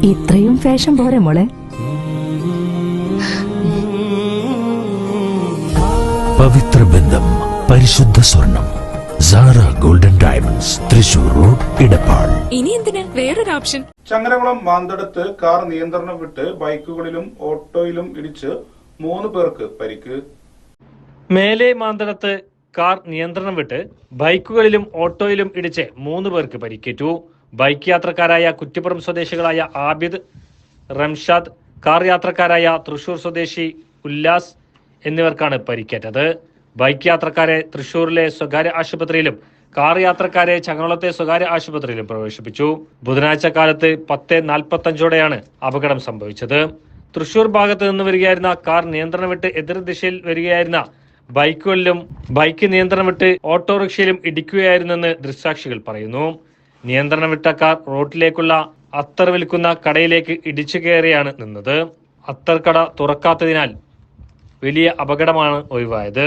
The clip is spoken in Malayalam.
ഇത്രയും ഫാഷൻ പോരെ മോളെ? പവിത്ര ബന്ധം, പരിശുദ്ധ സ്വർണം. Sara golden diamonds, Thrissur road, Edappal. ഇനി എന്തിനാ വേറൊരു ഓപ്ഷൻ? ചങ്ങരകുളം മാന്തടത്ത് കാർ നിയന്ത്രണം വിട്ട് ബൈക്കുകളിലും ഓട്ടോയിലും ഇടിച്ച് 3 പേർക്ക് പരിക്ക്. മേലെ മാന്തടത്ത് കാർ നിയന്ത്രണം വിട്ട് ബൈക്കുകളിലും ഓട്ടോയിലും ഇടിച്ച് 3 പേർക്ക് പരിക്കേറ്റു. ബൈക്ക് യാത്രക്കാരായ കുറ്റിപ്പുറം സ്വദേശികളായ ആബിദ്, റംഷാദ്, കാർ യാത്രക്കാരായ തൃശൂർ സ്വദേശി ഉല്ലാസ് എന്നിവർക്കാണ് പരിക്കേറ്റത്. ബൈക്ക് യാത്രക്കാരെ തൃശൂരിലെ സ്വകാര്യ ആശുപത്രിയിലും കാർ യാത്രക്കാരെ ചങ്ങരകുളത്തെ സ്വകാര്യ ആശുപത്രിയിലും പ്രവേശിപ്പിച്ചു. ബുധനാഴ്ച കാലത്ത് 10:45ഓടെയാണ് അപകടം സംഭവിച്ചത്. തൃശൂർ ഭാഗത്ത് നിന്ന് വരികയായിരുന്ന കാർ നിയന്ത്രണം വിട്ട് എതിർ ദിശയിൽ വരികയായിരുന്ന ബൈക്കുകളിലും ബൈക്ക് നിയന്ത്രണം വിട്ട് ഓട്ടോറിക്ഷയിലും ഇടിക്കുകയായിരുന്നെന്ന് ദൃക്സാക്ഷികൾ പറയുന്നു. നിയന്ത്രണം വിട്ട കാർ റോഡിലേക്കുള്ള അത്തർ വിൽക്കുന്ന കടയിലേക്ക് ഇടിച്ചു കയറിയാണ് നിന്നത്. അത്തർ കട തുറക്കാത്തതിനാൽ വലിയ അപകടമാണ് ഒഴിവായത്.